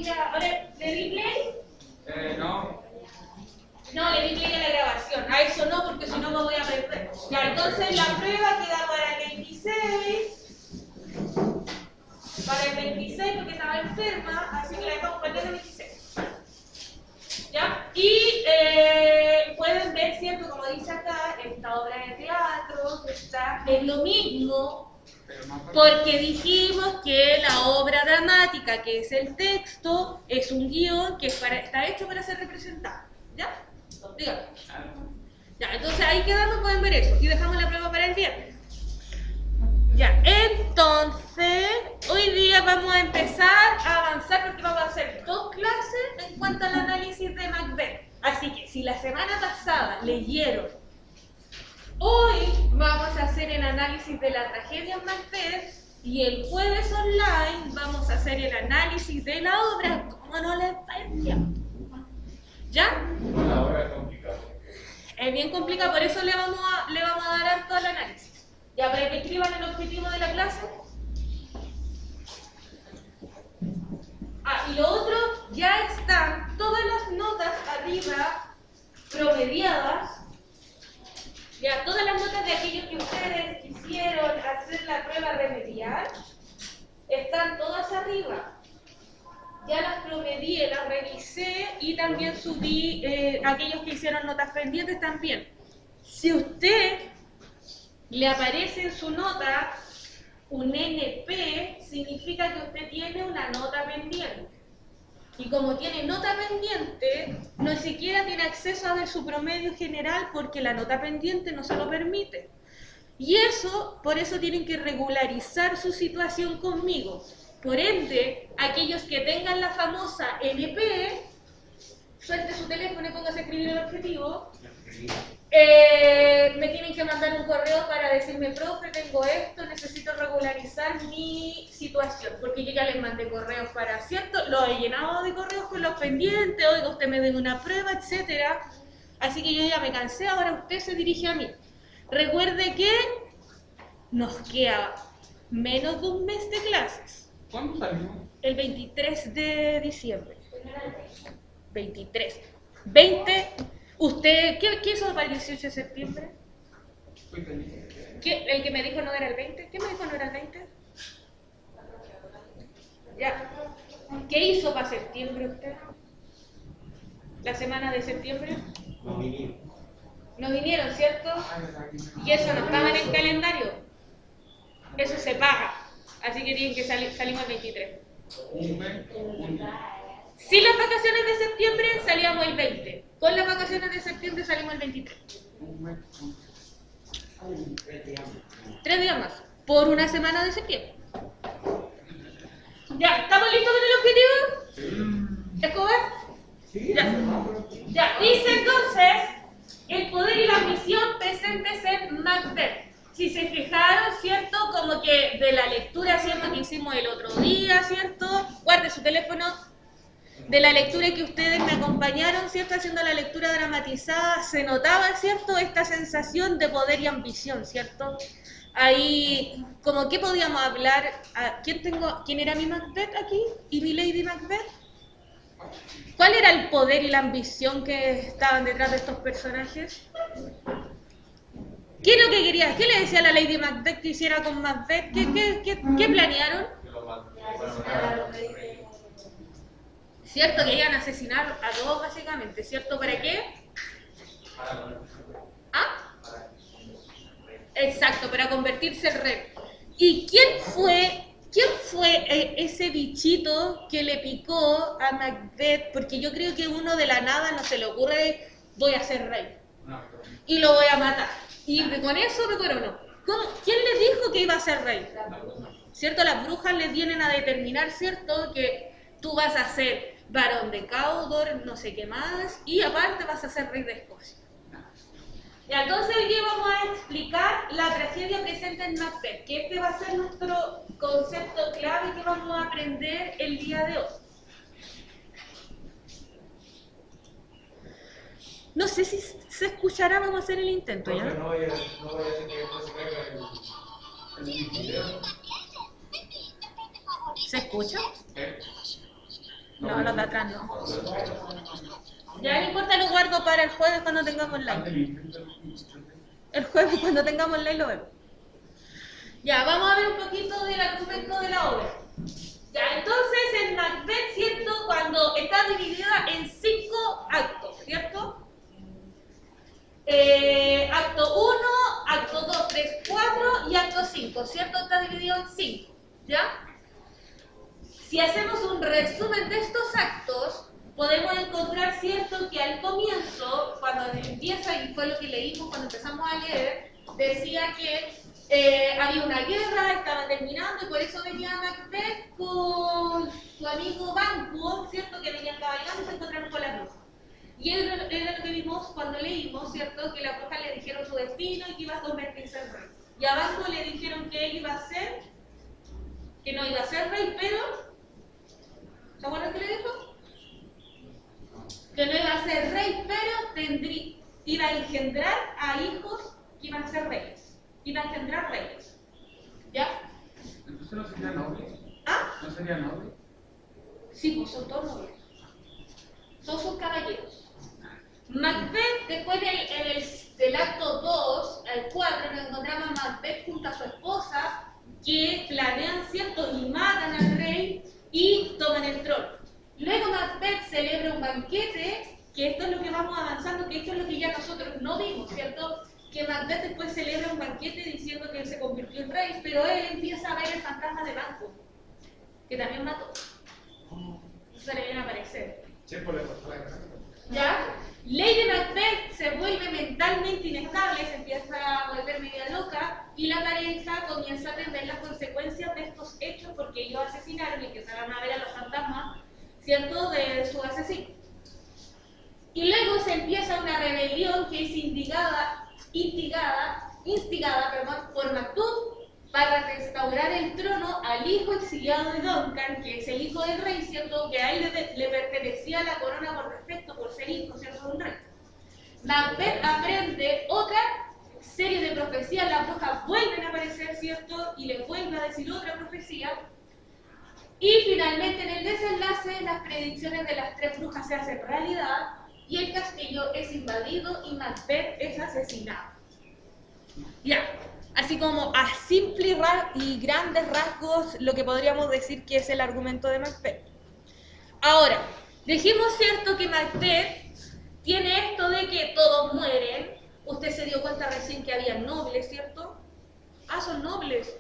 voy a... Ahora, ¿le di play? No. No, le di play a la grabación. A eso no, porque si no me voy a perder. Ya, entonces la prueba queda para el 26. Para el 26 porque estaba enferma, así que la dejamos para el 26. ¿Ya? Y pueden ver, ¿cierto? Como dice acá, esta obra de teatro que está en lo mismo. Porque dijimos que la obra dramática, que es el texto, es un guión que está hecho para ser representado. ¿Ya? Dígame. Ya, entonces ahí quedamos, pueden ver eso. Y dejamos la prueba para el viernes. Ya, entonces, hoy día vamos a empezar a avanzar porque vamos a hacer 2 clases en cuanto al análisis de Macbeth. Así que, si la semana pasada leyeron, hoy vamos a hacer el análisis de la tragedia Macbeth y el jueves online vamos a hacer el análisis de la obra. ¿Cómo no les parecía? ¿Ya? La obra es complicada. Es bien complicado, por eso le vamos a dar harto al análisis. Ya, para que escriban el objetivo de la clase. Y lo otro, ya están todas las notas arriba promediadas. Ya, todas las notas de aquellos que ustedes quisieron hacer la prueba remedial, están todas arriba. Ya las promedié, las revisé y también subí aquellos que hicieron notas pendientes también. Si usted le aparece en su nota un NP, significa que usted tiene una nota pendiente. Y como tiene nota pendiente, no siquiera tiene acceso a ver su promedio general porque la nota pendiente no se lo permite. Y eso, por eso tienen que regularizar su situación conmigo. Por ende, aquellos que tengan la famosa NP, suelte su teléfono y póngase a escribir el objetivo. Me tienen que mandar un correo para decirme, profe, tengo esto, necesito regularizar mi situación, porque yo ya les mandé correos para, ¿cierto? Lo he llenado de correos con los pendientes, oiga, usted me dé una prueba, etcétera. Así que yo ya me cansé, ahora usted se dirige a mí. Recuerde que nos queda menos de un mes de clases. ¿Cuándo salimos? El 23 de diciembre. 23. 20. ¿Usted qué hizo para el 18 de septiembre? ¿El que me dijo no era el 20? ¿Qué me dijo no era el 20? Ya. ¿Qué hizo para septiembre usted? ¿La semana de septiembre? No vinieron. No vinieron, ¿cierto? Y eso no estaba en el calendario. Eso se paga. Así que tienen que salimos el 23. Un mes. Sin las vacaciones de septiembre salíamos el 20. Con las vacaciones de septiembre salimos el 23. 3 días más. Por una semana de septiembre. ¿Ya? ¿Estamos listos con el objetivo? ¿Escobar? Sí. Ya. Dice entonces, el poder y la ambición presentes en Macbeth. Si se fijaron, ¿cierto? Como que de la lectura, ¿cierto? Que hicimos el otro día, ¿cierto? Guarde su teléfono. De la lectura que ustedes me acompañaron, ¿cierto? Haciendo la lectura dramatizada, se notaba, ¿cierto? Esta sensación de poder y ambición, ¿cierto? Ahí, como que podíamos hablar, ¿quién era mi Macbeth aquí? ¿Y mi Lady Macbeth? ¿Cuál era el poder y la ambición que estaban detrás de estos personajes? ¿Qué es lo que quería? ¿Qué le decía a la Lady Macbeth que hiciera con Macbeth? ¿Qué planearon? ¿Cierto? Que iban a asesinar a todos básicamente, ¿cierto? ¿Para qué? ¿Ah? Exacto, para convertirse en rey. ¿Y quién fue ese bichito que le picó a Macbeth? Porque yo creo que uno de la nada no se le ocurre, voy a ser rey. Y lo voy a matar. Y con eso me corono. ¿Quién le dijo que iba a ser rey? ¿Cierto? Las brujas le vienen a determinar, ¿cierto? Que tú vas a ser varón de Cawdor, no sé qué más, y aparte vas a ser rey de Escocia. Y entonces hoy vamos a explicar la tragedia presente en Macbeth, que este va a ser nuestro concepto clave que vamos a aprender el día de hoy. No sé si se escuchará, vamos a hacer el intento, ¿ya? No voy a decir que después se caiga el video. ¿Se escucha? No, los de atrás no. Ya no importa, lo guardo para el jueves cuando tengamos live. El jueves cuando tengamos live lo vemos. Ya, vamos a ver un poquito del argumento de la obra. Ya, entonces en Macbeth, ¿cierto? Cuando está dividida en 5 actos, ¿cierto? Acto 1, acto 2, 3, 4 y acto 5, ¿cierto? Está dividido en 5, ¿ya? Si hacemos un resumen de estos actos, podemos encontrar, ¿cierto?, que al comienzo, cuando empieza, y fue lo que leímos cuando empezamos a leer, decía que había una guerra, estaba terminando, y por eso venía Macbeth con su amigo Banquo, ¿cierto?, que venían cabalgando y se encontraron con la bruja. Y era lo que vimos cuando leímos, ¿cierto?, que la bruja le dijeron su destino y que iba a convertirse en rey. Y a Banquo le dijeron que él iba a ser, que no iba a ser rey, pero... ¿Se acuerdan qué le dijo? Que no iba a ser rey, pero iba a engendrar a hijos que iban a ser reyes. Iba a engendrar reyes. ¿Ya? ¿Entonces no sería noble? ¿Ah? ¿No sería noble? Sí, pues son todos nobles. Todos son caballeros. Macbeth, después del acto 2 al 4, nos encontramos a Macbeth junto a su esposa, que planean, ¿cierto?, y matan al rey y toman el trono. Luego Macbeth celebra un banquete, que esto es lo que vamos avanzando, que esto es lo que ya nosotros no vimos, ¿cierto? Que Macbeth después celebra un banquete diciendo que él se convirtió en rey, pero él empieza a ver el fantasma de Banquo, que también mató. Se le viene a aparecer. Sí, por la costura. ¿Ya? Lady Macbeth se vuelve mentalmente inestable, se empieza a volver media loca y la pareja comienza a entender las consecuencias de estos hechos porque ellos asesinaron y empezaron a ver a los fantasmas, ¿cierto?, de su asesino. Y luego se empieza una rebelión que es instigada por Macduff para restaurar el trono al hijo exiliado de Duncan, que es el hijo del rey, ¿cierto?, que a él le pertenecía la corona por defecto, por ser hijo, ¿cierto?, de un rey. Macbeth aprende otra serie de profecías, las brujas vuelven a aparecer, ¿cierto?, y le vuelve a decir otra profecía. Y finalmente, en el desenlace, las predicciones de las 3 brujas se hacen realidad y el castillo es invadido y Macbeth es asesinado. Ya. Así como a simple y grandes rasgos lo que podríamos decir que es el argumento de Macbeth. Ahora, dijimos, ¿cierto?, que Macbeth tiene esto de que todos mueren. Usted se dio cuenta recién que había nobles, ¿cierto? Ah, son nobles.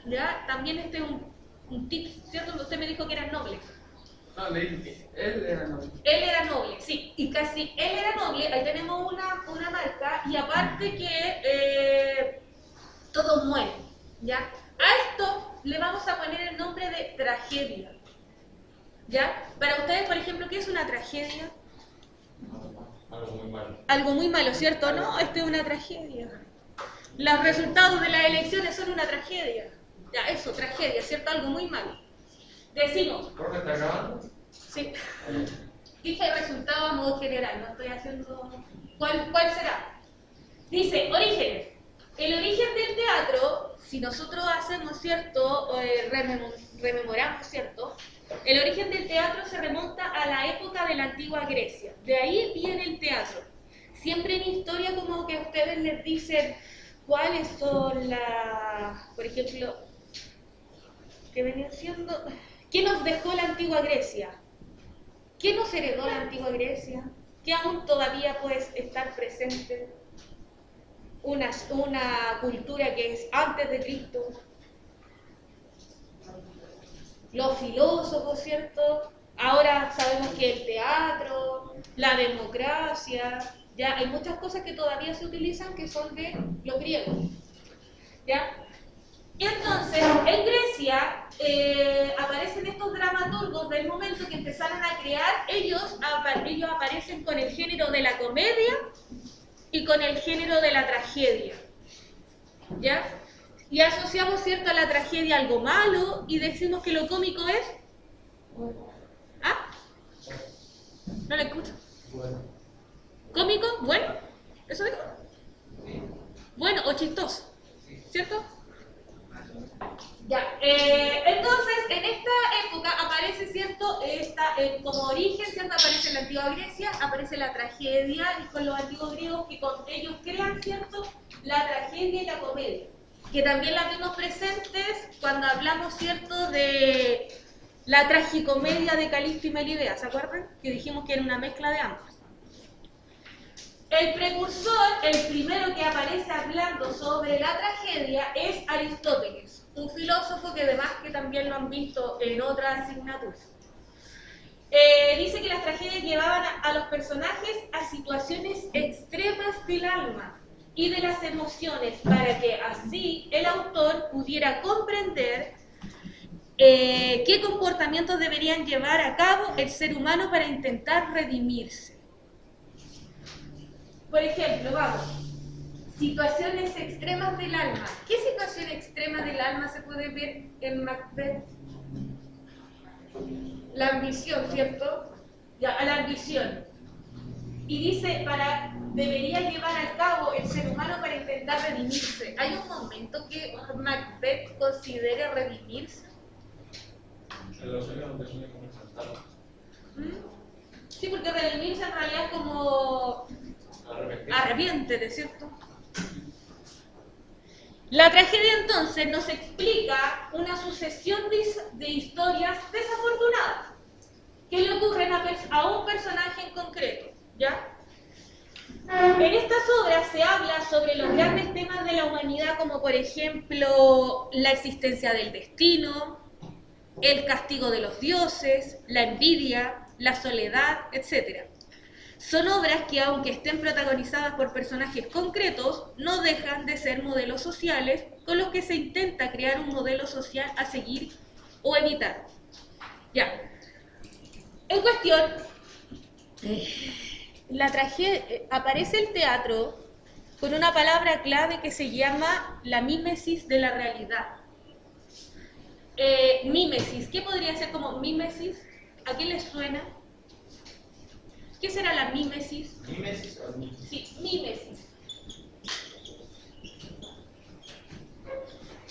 ¿Ya? También este es un tip, ¿cierto? Usted me dijo que eran nobles. No, leí que él era noble. Él era noble, sí. Y casi él era noble. Ahí tenemos una marca. Y aparte que... todos mueren, ¿ya? A esto le vamos a poner el nombre de tragedia, ¿ya? Para ustedes, por ejemplo, ¿qué es una tragedia? Algo muy malo. Algo muy malo, ¿cierto? No, esto es una tragedia. Los resultados de las elecciones son una tragedia. Ya, eso, tragedia, ¿cierto? Algo muy malo. Decimos... ¿Jorge está grabando? Sí. Dije resultado a modo general, no estoy haciendo... ¿Cuál será? Dice, orígenes. El origen del teatro, si nosotros hacemos, ¿cierto?, rememoramos, ¿cierto?, el origen del teatro se remonta a la época de la antigua Grecia. De ahí viene el teatro. Siempre en historia como que a ustedes les dicen cuáles son por ejemplo, que venía siendo, ¿qué nos dejó la antigua Grecia? ¿Qué nos heredó la antigua Grecia? ¿Qué aún todavía puede estar presente? Una cultura que es antes de Cristo. Los filósofos, ¿cierto? Ahora sabemos que el teatro, la democracia, ya hay muchas cosas que todavía se utilizan que son de los griegos, ¿ya? Y entonces, en Grecia aparecen estos dramaturgos del momento que empezaron a crear, ellos aparecen con el género de la comedia y con el género de la tragedia, ¿ya? Y asociamos, ¿cierto?, a la tragedia algo malo y decimos que lo cómico es... ¿Ah? ¿No la escucho? Bueno. ¿Cómico? ¿Bueno? ¿Eso dijo? Bueno o chistoso, ¿cierto? Ya, entonces en esta época aparece, ¿cierto?, esta como origen, ¿cierto? Aparece en la antigua Grecia, aparece la tragedia, y con los antiguos griegos que con ellos crean, ¿cierto? La tragedia y la comedia, que también las vimos presentes cuando hablamos, ¿cierto? De la tragicomedia de Calisto y Melibea, ¿se acuerdan? Que dijimos que era una mezcla de ambas. El precursor, el primero que aparece hablando sobre la tragedia es Aristóteles, un filósofo que además que también lo han visto en otras asignaturas. Dice que las tragedias llevaban a los personajes a situaciones extremas del alma y de las emociones para que así el autor pudiera comprender qué comportamientos deberían llevar a cabo el ser humano para intentar redimirse. Por ejemplo, vamos, situaciones extremas del alma. ¿Qué situación extrema del alma se puede ver en Macbeth? La ambición, ¿cierto? Ya, a la ambición. Y dice, debería llevar a cabo el ser humano para intentar redimirse. ¿Hay un momento que Macbeth considere redimirse? En los sueños donde sueña como exaltado. Sí, porque redimirse en realidad es como arrepiéntete, ¿cierto? La tragedia entonces nos explica una sucesión de historias desafortunadas que le ocurren a un personaje en concreto, ¿ya? En estas obras se habla sobre los grandes temas de la humanidad, como por ejemplo la existencia del destino, el castigo de los dioses, la envidia, la soledad, etc. Son obras que, aunque estén protagonizadas por personajes concretos, no dejan de ser modelos sociales con los que se intenta crear un modelo social a seguir o evitar. Ya. En cuestión, la tragedia, aparece el teatro con una palabra clave que se llama la mímesis de la realidad. Mímesis, ¿qué podría ser como mímesis? ¿A qué les suena? ¿Qué será la mímesis? ¿Mímesis o mímesis? Sí, mímesis.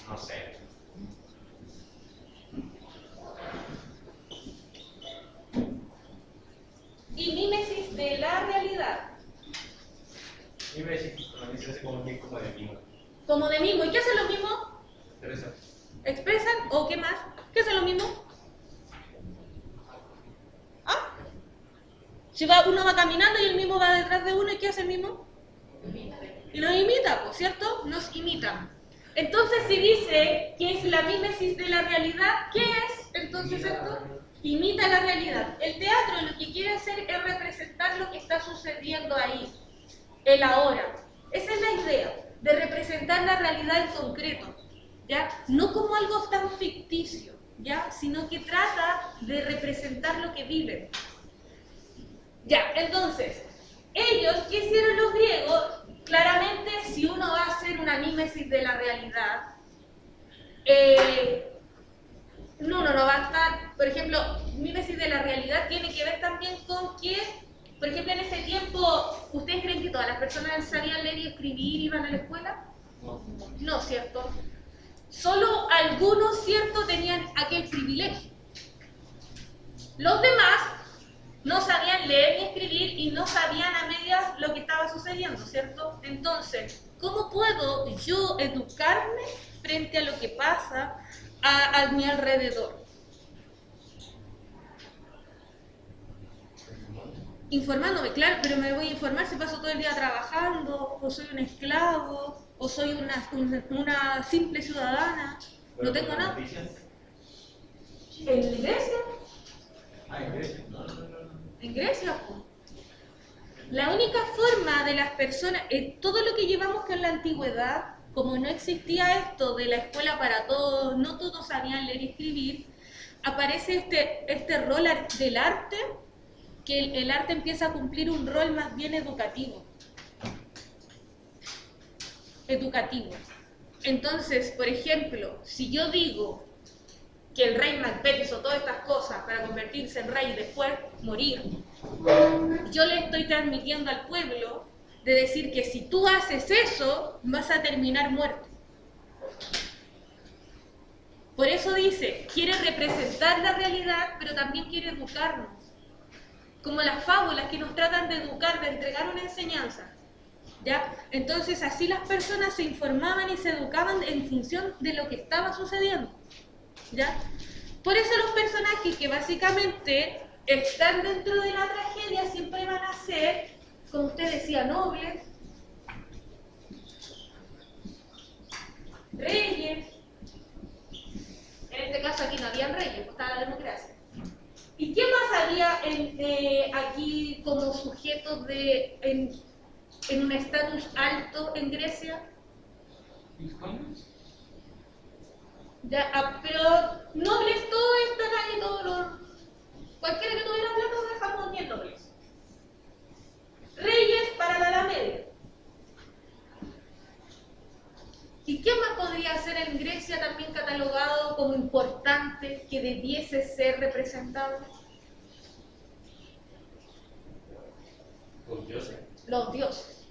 No sé. Y mímesis de la realidad. Mímesis, también se hace como bien como de mimo. Como de mimo. ¿Y qué hace lo mismo? Teresa. ¿Expresan? ¿O qué más? ¿Qué hace lo mismo? ¿Ah? Si uno va caminando y el mimo va detrás de uno, ¿y qué hace el mimo? Y nos imita, pues, ¿cierto? Nos imita. Entonces, si dice que es la mímesis de la realidad, ¿qué es entonces esto? Imita la realidad. El teatro lo que quiere hacer es representar lo que está sucediendo ahí, el ahora. Esa es la idea, de representar la realidad en concreto, ¿ya? No como algo tan ficticio, ¿ya? Sino que trata de representar lo que viven. Ya, entonces, ellos, ¿qué hicieron los griegos? Claramente, si uno va a hacer una mímesis de la realidad, uno no va a estar, por ejemplo, mímesis de la realidad tiene que ver también con que, por ejemplo, en ese tiempo, ¿ustedes creen que todas las personas sabían leer y escribir y iban a la escuela? No, ¿cierto? Solo algunos, ¿cierto?, tenían aquel privilegio. Los demás no sabían leer ni escribir y no sabían a medias lo que estaba sucediendo, ¿cierto? Entonces, ¿cómo puedo yo educarme frente a lo que pasa a mi alrededor? Informándome, claro, pero me voy a informar si paso todo el día trabajando, o soy un esclavo, o soy una simple ciudadana, no tengo nada. ¿En Grecia? Ah, en Grecia. No. En Grecia, pues. La única forma de las personas, todo lo que llevamos con la antigüedad, como no existía esto de la escuela para todos, no todos sabían leer y escribir, aparece este rol del arte, que el arte empieza a cumplir un rol más bien educativo. Entonces, por ejemplo, si yo digo que el rey Macbeth hizo todas estas cosas para convertirse en rey y después morir, yo le estoy transmitiendo al pueblo de decir que si tú haces eso, vas a terminar muerto. Por eso dice, quiere representar la realidad, pero también quiere educarnos. como las fábulas que nos tratan de educar, de entregar una enseñanza. ¿Ya? Entonces así las personas se informaban y se educaban en función de lo que estaba sucediendo. ¿Ya? Por eso los personajes que básicamente están dentro de la tragedia siempre van a ser, como usted decía, nobles, reyes. En este caso aquí no habían reyes, pues estaba la democracia. ¿Y qué más había aquí como sujetos en un estatus alto en Grecia? Ya, pero nobles todos están ahí, todos los... Cualquiera que tuviera plata dejamos bien nobles. Reyes para la Edad Media. ¿Y qué más podría ser en Grecia también catalogado como importante que debiese ser representado? Los dioses. Los dioses.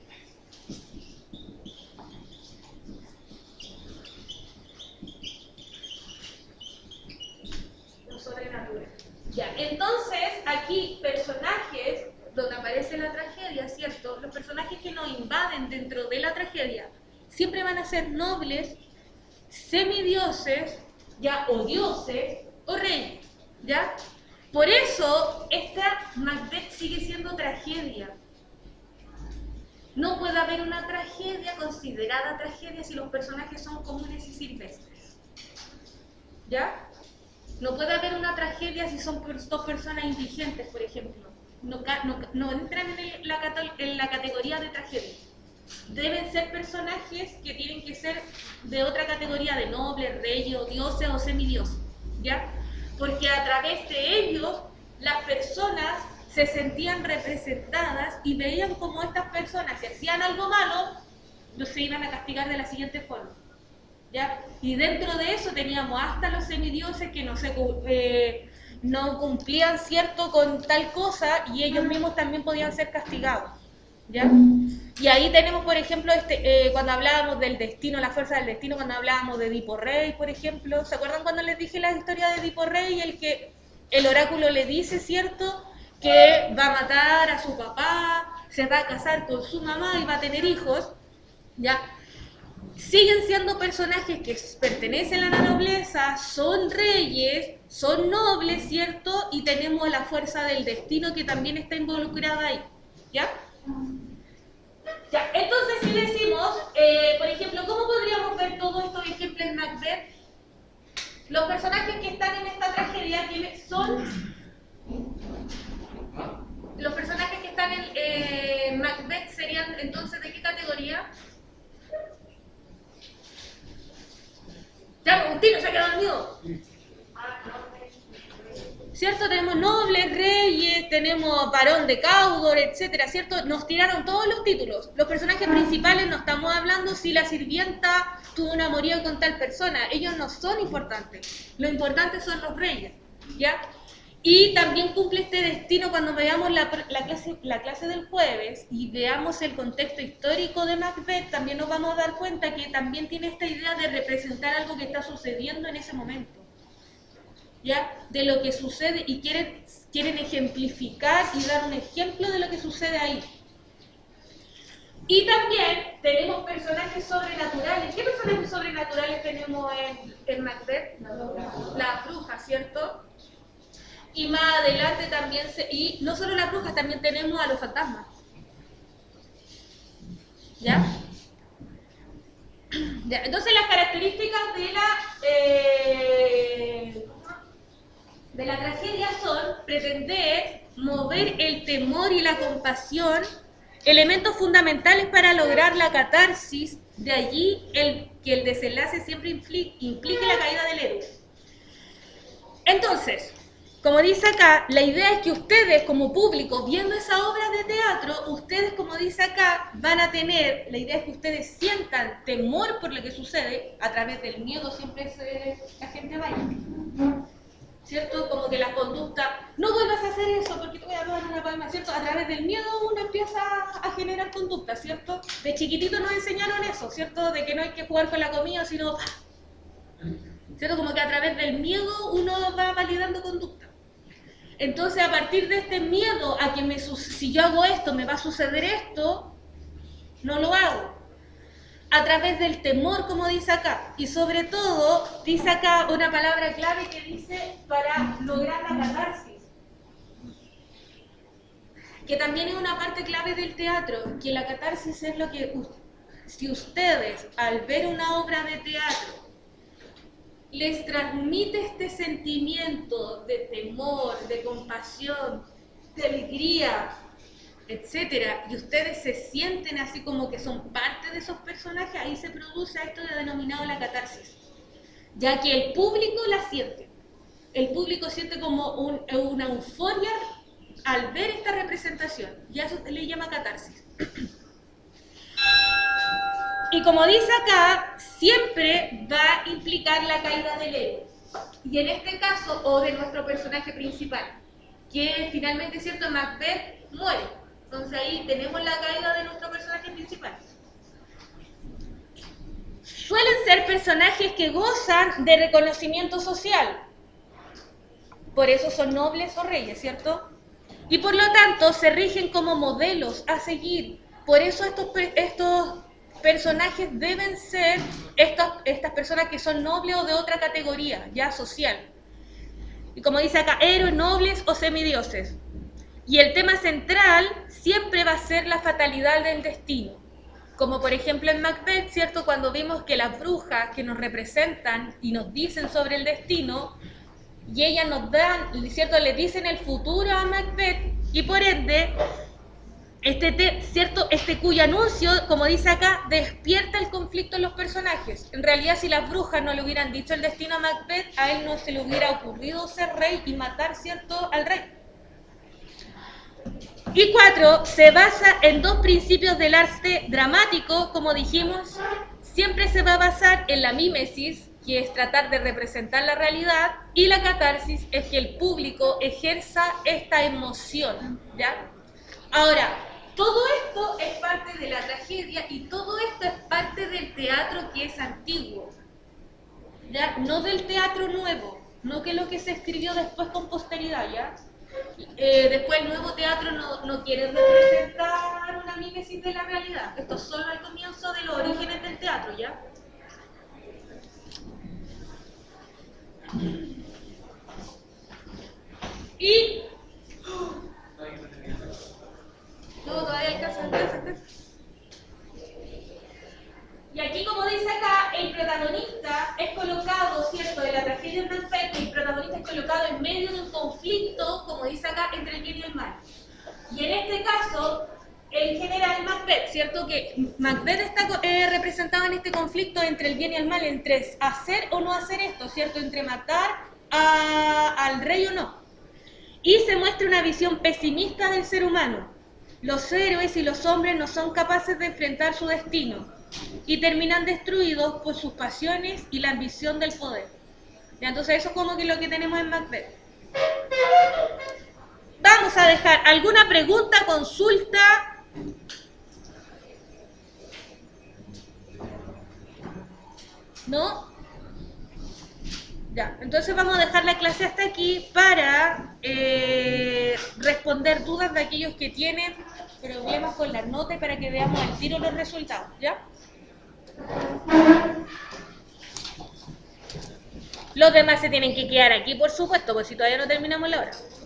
Lo sobrenatural. Ya, entonces aquí personajes donde aparece la tragedia, ¿cierto? Los personajes que nos invaden dentro de la tragedia siempre van a ser nobles, semidioses, ya, o dioses, o reyes, ¿ya? Por eso, esta Macbeth sigue siendo tragedia. No puede haber una tragedia considerada tragedia si los personajes son comunes y silvestres, ¿ya? No puede haber una tragedia si son dos personas indigentes, por ejemplo. No entran en la categoría de tragedia. Deben ser personajes que tienen que ser de otra categoría, de nobles, reyes, o dioses o semidioses, ¿ya? Porque a través de ellos las personas se sentían representadas y veían como estas personas, si hacían algo malo, se iban a castigar de la siguiente forma, ¿ya? Y dentro de eso teníamos hasta los semidioses que no cumplían, ¿cierto?, con tal cosa, y ellos mismos también podían ser castigados, ¿ya? Y ahí tenemos, por ejemplo, cuando hablábamos del destino, la fuerza del destino, cuando hablábamos de Edipo Rey, por ejemplo. ¿Se acuerdan cuando les dije la historia de Edipo Rey? El oráculo le dice, ¿cierto?, que va a matar a su papá, se va a casar con su mamá y va a tener hijos, ¿ya? Siguen siendo personajes que pertenecen a la nobleza, son reyes, son nobles, ¿cierto? Y tenemos la fuerza del destino que también está involucrada ahí, ¿ya? Ya, entonces si decimos, por ejemplo, ¿cómo podríamos ver todos estos ejemplos en Macbeth? Los personajes que están en esta tragedia son... Los personajes que están en Macbeth serían entonces ¿de qué categoría? Ya, Agustino se ha quedado dormido. ¿Cierto? Tenemos nobles, reyes, tenemos varón de Caudor, etcétera, ¿cierto? Nos tiraron todos los títulos. Los personajes principales no estamos hablando si la sirvienta tuvo un amorío con tal persona. Ellos no son importantes. Lo importante son los reyes, ¿ya? Y también cumple este destino cuando veamos la clase del jueves y veamos el contexto histórico de Macbeth, también nos vamos a dar cuenta que también tiene esta idea de representar algo que está sucediendo en ese momento, ¿ya? De lo que sucede, y quieren ejemplificar y dar un ejemplo de lo que sucede ahí. Y también tenemos personajes sobrenaturales. ¿Qué personajes sobrenaturales tenemos en Macbeth? La bruja, ¿cierto? Y más adelante también, y no solo las brujas, también tenemos a los fantasmas. ¿Ya? Ya, entonces las características de la tragedia son pretender mover el temor y la compasión, elementos fundamentales para lograr la catarsis, de allí que el desenlace siempre implique la caída del héroe. Entonces, como dice acá, la idea es que ustedes como público, viendo esa obra de teatro, ustedes, como dice acá, van a tener, la idea es que ustedes sientan temor por lo que sucede, a través del miedo siempre la gente vaya, ¿cierto? Como que la conducta, no vuelvas a hacer eso porque te voy a dar una palma, ¿cierto? A través del miedo uno empieza a generar conducta, ¿cierto? De chiquitito nos enseñaron eso, ¿cierto? De que no hay que jugar con la comida, sino... ¿cierto? Como que a través del miedo uno va validando conducta. Entonces, a partir de este miedo a que si yo hago esto, me va a suceder esto, no lo hago. A través del temor, como dice acá. Y sobre todo, dice acá una palabra clave que dice para lograr la catarsis. Que también es una parte clave del teatro, que la catarsis es lo que, si ustedes al ver una obra de teatro les transmite este sentimiento de temor, de compasión, de alegría, etcétera, y ustedes se sienten así como que son parte de esos personajes, ahí se produce esto denominado la catarsis, ya que el público la siente. El público siente como una euforia al ver esta representación, y a eso se le llama catarsis. Y como dice acá, siempre va a implicar la caída del héroe. Y en este caso, o de nuestro personaje principal, que finalmente, ¿cierto?, Macbeth muere. Entonces ahí tenemos la caída de nuestro personaje principal. Suelen ser personajes que gozan de reconocimiento social. Por eso son nobles o reyes, ¿cierto? Y por lo tanto se rigen como modelos a seguir. Por eso estos personajes deben ser estas personas que son nobles o de otra categoría, ya social. Y como dice acá, héroes, nobles o semidioses. Y el tema central siempre va a ser la fatalidad del destino. Como por ejemplo en Macbeth, ¿cierto? Cuando vimos que las brujas que nos representan y nos dicen sobre el destino, y ellas nos dan, ¿cierto?, le dicen el futuro a Macbeth, y por ende, ¿cierto?, cuyo anuncio, como dice acá, despierta el conflicto en los personajes. En realidad, si las brujas no le hubieran dicho el destino a Macbeth, a él no se le hubiera ocurrido ser rey y matar, ¿cierto?, al rey. Y 4, se basa en dos principios del arte dramático, como dijimos, siempre se va a basar en la mímesis, que es tratar de representar la realidad, y la catarsis es que el público ejerza esta emoción, ¿ya? Ahora, todo esto es parte de la tragedia y todo esto es parte del teatro que es antiguo, ¿ya? No del teatro nuevo, no que lo que se escribió después con posteridad, ¿ya? Después el nuevo teatro no quiere representar una mímesis de la realidad. Esto es solo el comienzo de los orígenes del teatro, ¿ya? Y... no, todavía alcanza. Y aquí, como dice acá, el protagonista es colocado, ¿cierto?, de la tragedia de Macbeth, el protagonista es colocado en medio de un conflicto, como dice acá, entre el bien y el mal. Y en este caso, el general Macbeth, ¿cierto?, que Macbeth está representado en este conflicto entre el bien y el mal, entre hacer o no hacer esto, ¿cierto?, entre matar al rey o no. Y se muestra una visión pesimista del ser humano. Los héroes y los hombres no son capaces de enfrentar su destino y terminan destruidos por sus pasiones y la ambición del poder. ¿Ya? Entonces eso es como que lo que tenemos en Macbeth. Vamos a dejar alguna pregunta, consulta. ¿No? Ya, entonces vamos a dejar la clase hasta aquí para responder dudas de aquellos que tienen problemas con la nota y para que veamos al tiro los resultados, ¿ya? Los demás se tienen que quedar aquí, por supuesto, porque si todavía no terminamos la hora.